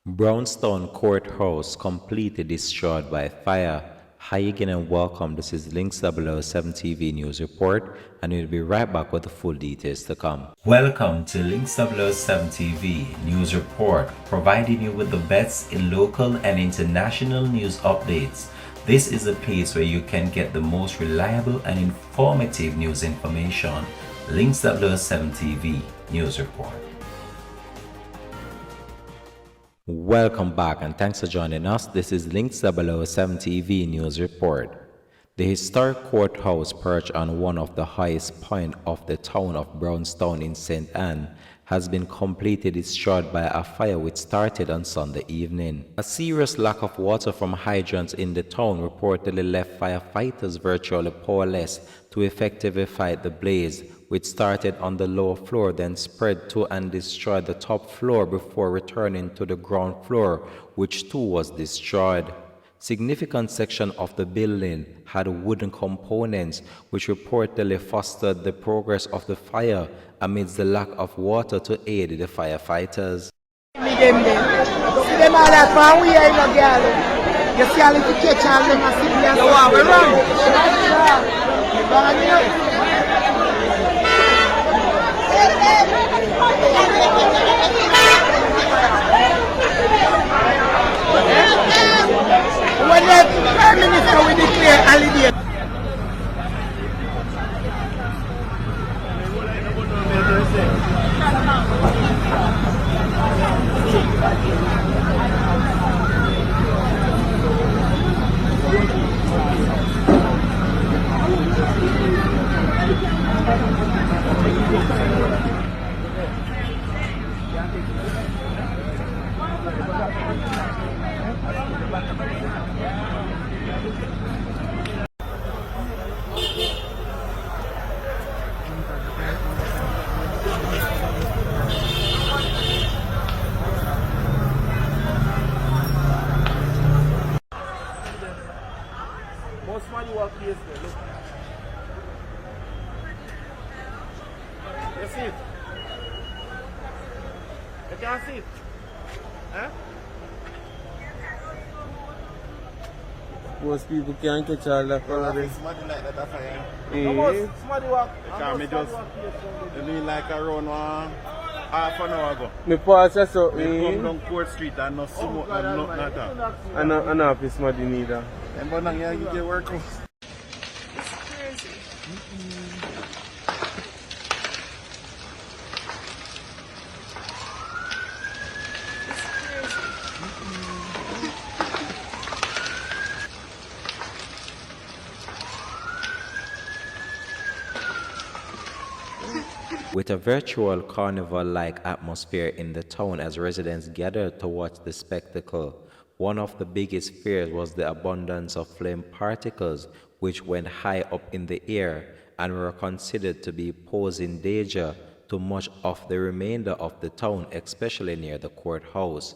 Brownstown Courthouse completely destroyed by fire. Hi again and welcome. This is Links 007 TV News Report, and we'll be right back with the full details to come. Welcome to Links 007 TV News Report, providing you with the best in local and international news updates. This is a place where you can get the most reliable and informative news information. Links 007 TV News Report. Welcome back and thanks for joining us. This is Links 007 TV News Report. The historic courthouse, perched on one of the highest points of the town of Brownstown in St. Anne, has been completely destroyed by a fire which started on Sunday evening. A serious lack of water from hydrants in the town reportedly left firefighters virtually powerless to effectively fight the blaze, which started on the lower floor, then spread to and destroyed the top floor before returning to the ground floor, which too was destroyed. Significant section of the building had wooden components, which reportedly fostered the progress of the fire amidst the lack of water to aid the firefighters. When the Prime Minister will declare holiday. Most money work here, look. You see it? You can't see it? Huh? Most people can't catch all that already. Somebody like that after you. Somebody walk. Because just, I mean like around half an hour ago. Me pass us up. Me come down Court Street and no smoke and nothing at all. And no office somebody neither. And but now you get work. It's crazy. With a virtual carnival-like atmosphere in the town as residents gathered to watch the spectacle, one of the biggest fears was the abundance of flame particles which went high up in the air and were considered to be posing danger to much of the remainder of the town, especially near the courthouse.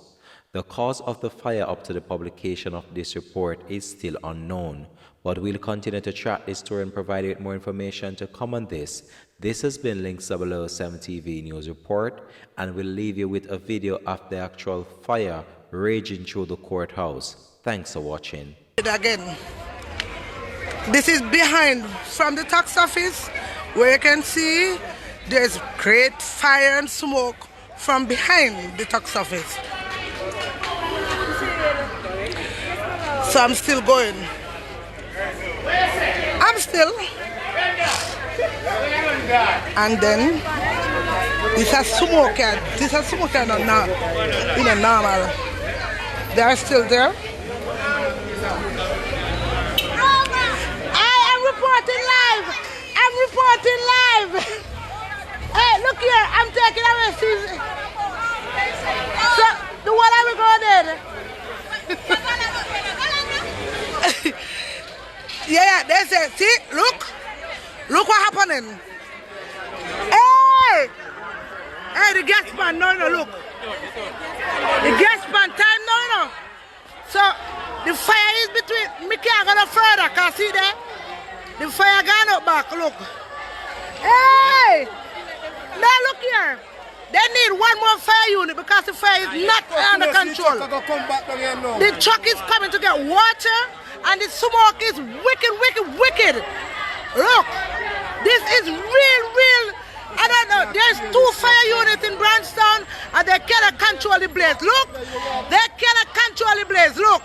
The cause of the fire up to the publication of this report is still unknown, but we'll continue to track this story and provide you with more information to come on this. This has been Links 007 TV News Report, and we'll leave you with a video of the actual fire raging through the courthouse. Thanks for watching. Again, this is behind from the tax office, where you can see there's great fire and smoke from behind the tax office. So I'm still going. And then this is smoke. This is smoke in a normal. They are still there. I am reporting live. I'm reporting live. Hey, look here. I'm taking away season. So the one I will go there. Yeah, they say, see, look what happening. Hey, the gas pan, no, look. The gas pan time, no. So the fire is between, me can't go no further, can see there? The fire gone up back, look. Hey! Now look here. They need one more fire unit because the fire is not under control. The truck is coming to get water and the smoke is wicked, wicked, wicked. Look, this is real, I don't know, there's 2 fire units in Brownstown and they cannot control the blaze. Look, they cannot control the blaze. Look,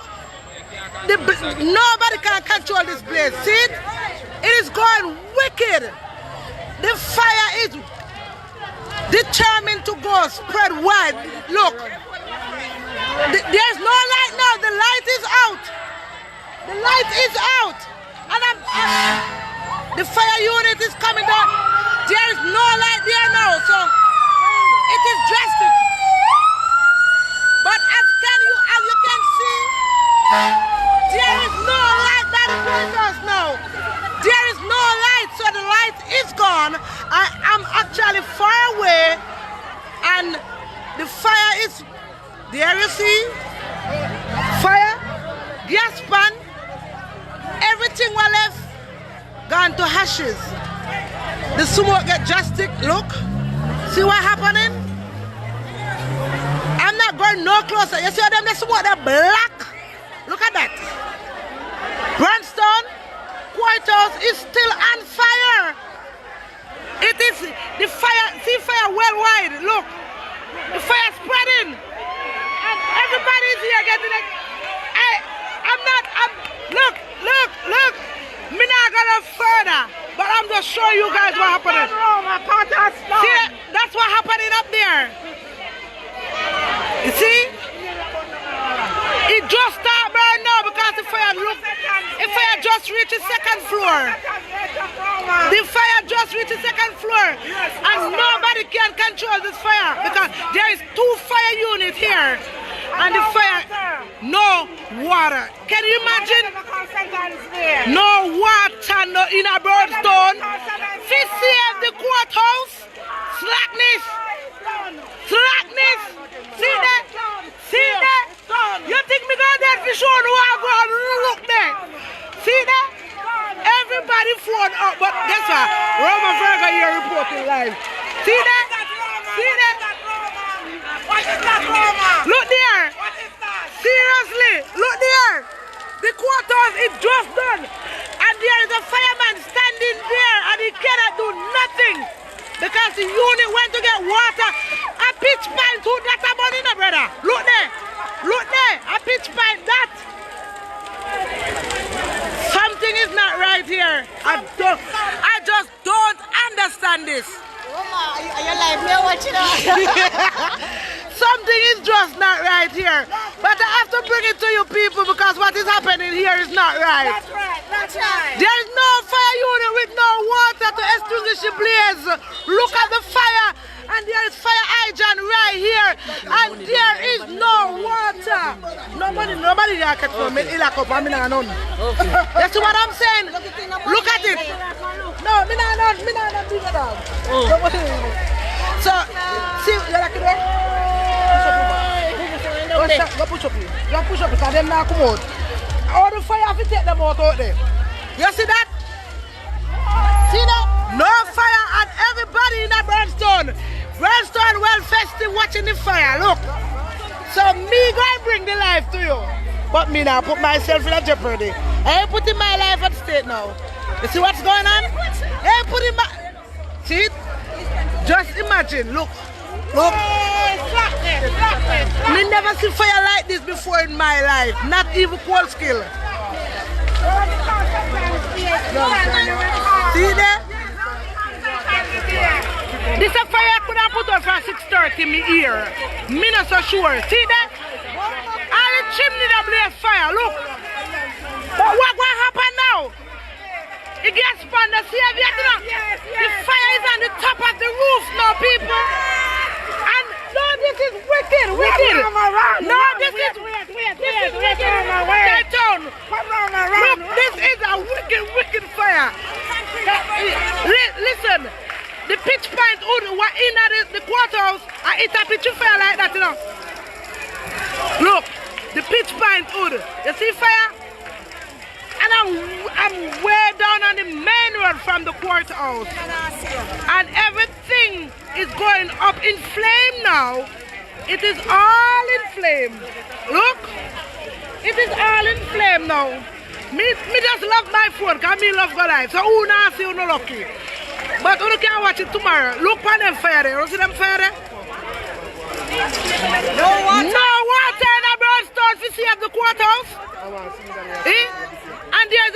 nobody can control this blaze. See it? It is going wicked. The fire is determined to go spread wide. Look, there's no light now. The light is out. The light is out. And the fire unit is coming down. There is no light there now, so it is drastic. But as you can see, there is no light that is going us now. There is no light, so the light is gone. I'm actually far away, and the fire is there. You see, fire, gas pan, everything was left gone to ashes. The smoke get drastic. Look, see what happening? I'm not going no closer. You see them? The smoke, they're black. Look at that. Brownstown, Courthouse is still on fire. It is the fire. See fire worldwide. Look, the fire spreading, and everybody is here getting it. Look. Me not gonna further, but I'm just showing you guys what happening. See, that's what happening up there. You see? It just started burning now because the fire just reached the 2nd floor. The fire just reached the 2nd floor, and nobody can control this fire because there is 2 fire units here, and the fire, no water. Can you imagine? No water, no in a Brownstown. Save the Courthouse. Slackness. See that? You think me going there for sure? No, I go and look there. See that? Everybody phone up, but guess what? Roma Virgo here reporting live. See that? What is that, Roma? Look there. What is that? Seriously, look there. The Courthouse is just done. And there is a fireman standing there and he cannot do nothing because the unit went to get water. A pitch pipe to that about in there, brother. Look there. A pitch pipe that. Something is not right here. I just don't understand this. Mama, are you live here watching us? Something is just not right here. But I have to bring it to you people because what is happening here is not right. That's right. There is no fire unit with no water to extinguish the blaze. Look at the fire, and there is fire hydrant right here, and there is no water. Nobody here can come in like up. I'm not none. You see what I'm saying? Look at it. No, me not do that. So, see, you like it? Go push up because them now come out. All the fire have to take them out there. You see that? See that? No fire and everybody in that Brownstown well festive watching the fire. Look. So me gonna bring the life to you. But me now put myself in a jeopardy. I ain't putting my life at stake now. You see what's going on? I ain't putting my... See it? Just imagine, look. Me never see fire like this before in my life. Not even cold skill. See that? This a fire I could have put on for 6:30 in my ear. Me not so sure. See that? All the chimney that blaze fire. Look. But what will happen now? It gets spun. See if you know. The fire is on the top of the roof now, people. And no, this is wicked. No, this is wicked. Stay down. Look, this is a wicked fire. Listen, the pitch point what in the Courthouse, and it a pitch fire like that, you know. Look, the pitch point wood. You see fire? And I'm way down on the main road from the courthouse. And everything is going up in flame now. It is all in flame. Look, it is all in flame now. Me just love my phone because me love God life. So who not see who no lucky. But you can watch it tomorrow. Look on them fire there. You see them fire there? No water. No water in the brownstone to see at the courthouse. And there's